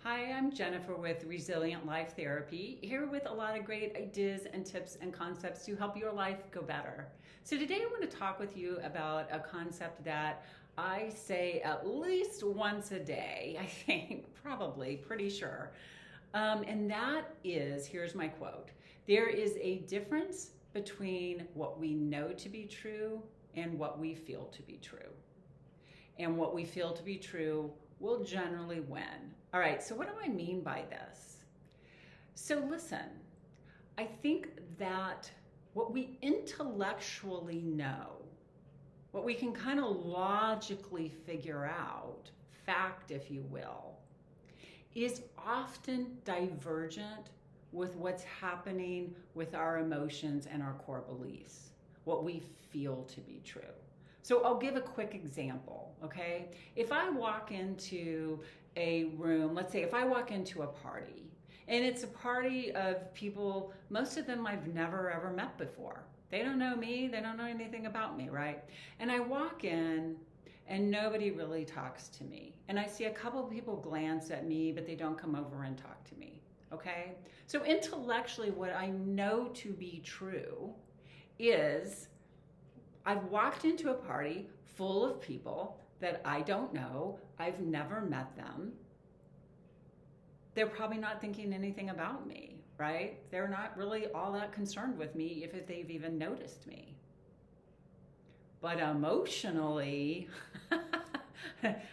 Hi, I'm Jennifer with Resilient Life Therapy, here with a lot of great ideas and tips and concepts to help your life go better. So today I want to talk with you about a concept that I say at least once a day, I think, probably, pretty sure. And that is, here's my quote, there is a difference between what we know to be true and what we feel to be true. And what we feel to be true will generally win. All right, so what do I mean by this? So listen, I think that what we intellectually know, what we can kind of logically figure out, fact if you will, is often divergent with what's happening with our emotions and our core beliefs, what we feel to be true. So I'll give a quick example, okay? If I walk into a room, let's say if I walk into a party, and it's a party of people, most of them I've never ever met before. They don't know me, they don't know anything about me, right? And I walk in and nobody really talks to me. And I see a couple of people glance at me, but they don't come over and talk to me, okay? So intellectually, what I know to be true is I've walked into a party full of people that I don't know. I've never met them. They're probably not thinking anything about me, right? They're not really all that concerned with me if they've even noticed me. But emotionally,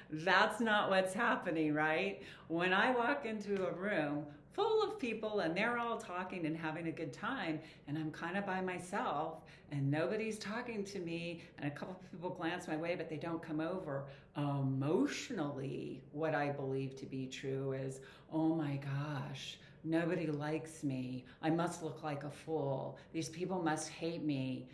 that's not what's happening, right? When I walk into a room full of people and they're all talking and having a good time and I'm kind of by myself and nobody's talking to me and a couple of people glance my way but they don't come over, emotionally what I believe to be true is, oh my gosh, nobody likes me. I must look like a fool. These people must hate me.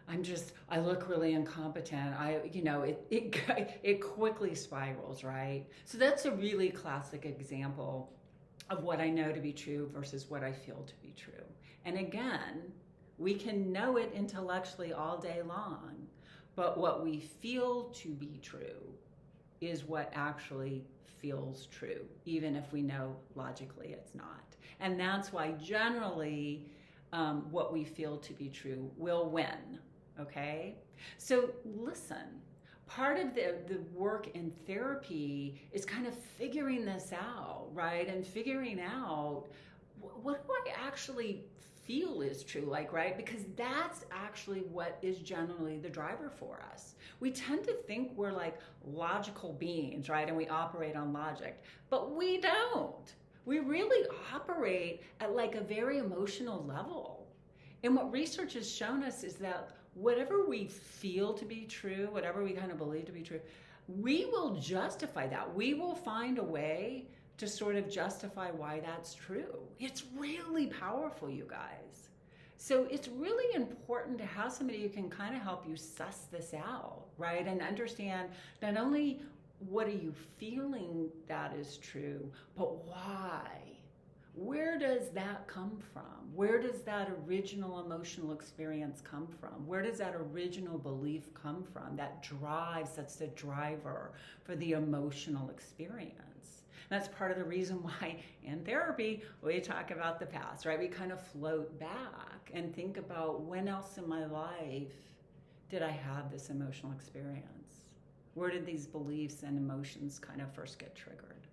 I look really incompetent. It quickly spirals, right? So that's a really classic example of what I know to be true versus what I feel to be true. And again, we can know it intellectually all day long, but what we feel to be true is what actually feels true, even if we know logically it's not. And that's why generally what we feel to be true will win, okay? So listen. Part of the work in therapy is kind of figuring this out, right? And figuring out what do I actually feel is true, like, right? Because that's actually what is generally the driver for us. We tend to think we're like logical beings, right? And we operate on logic, but we don't. We really operate at like a very emotional level. And what research has shown us is that whatever we feel to be true, whatever we kind of believe to be true, we will justify that. We will find a way to sort of justify why that's true. It's really powerful, you guys. So it's really important to have somebody who can kind of help you suss this out, right? And understand not only what are you feeling that is true, but why? Where does that come from? Where does that original emotional experience come from? Where does that original belief come from that drives, that's the driver for the emotional experience? And that's part of the reason why in therapy we talk about the past, right? We kind of float back and think about when else in my life did I have this emotional experience? Where did these beliefs and emotions kind of first get triggered?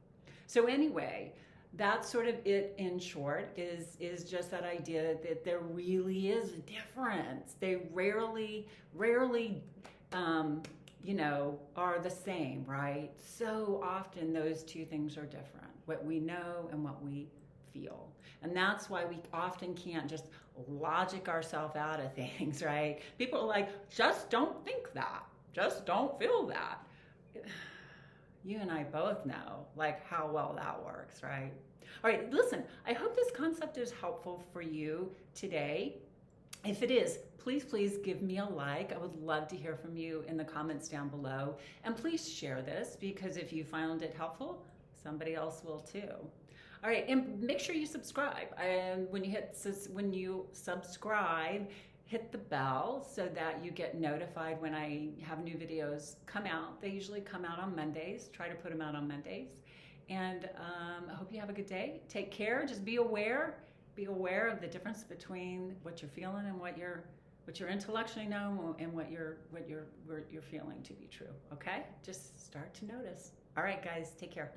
So anyway, that's sort of it in short, is just that idea that there really is a difference. They rarely, are the same, right? So often those two things are different, what we know and what we feel. And that's why we often can't just logic ourselves out of things, right? People are like, just don't think that. Just don't feel that. You and I both know like how well that works, right? All right, listen, I hope this concept is helpful for you today. If it is, please give me a like. I would love to hear from you in the comments down below. And please share this because if you found it helpful, somebody else will too. All right, and make sure you subscribe. And when you subscribe, hit the bell so that you get notified when I have new videos come out. They usually come out on Mondays. Try to put them out on Mondays. And hope you have a good day. Take care. Just be aware. Be aware of the difference between what you're feeling and what you're intellectually know and what you're feeling to be true. Okay? Just start to notice. All right, guys. Take care.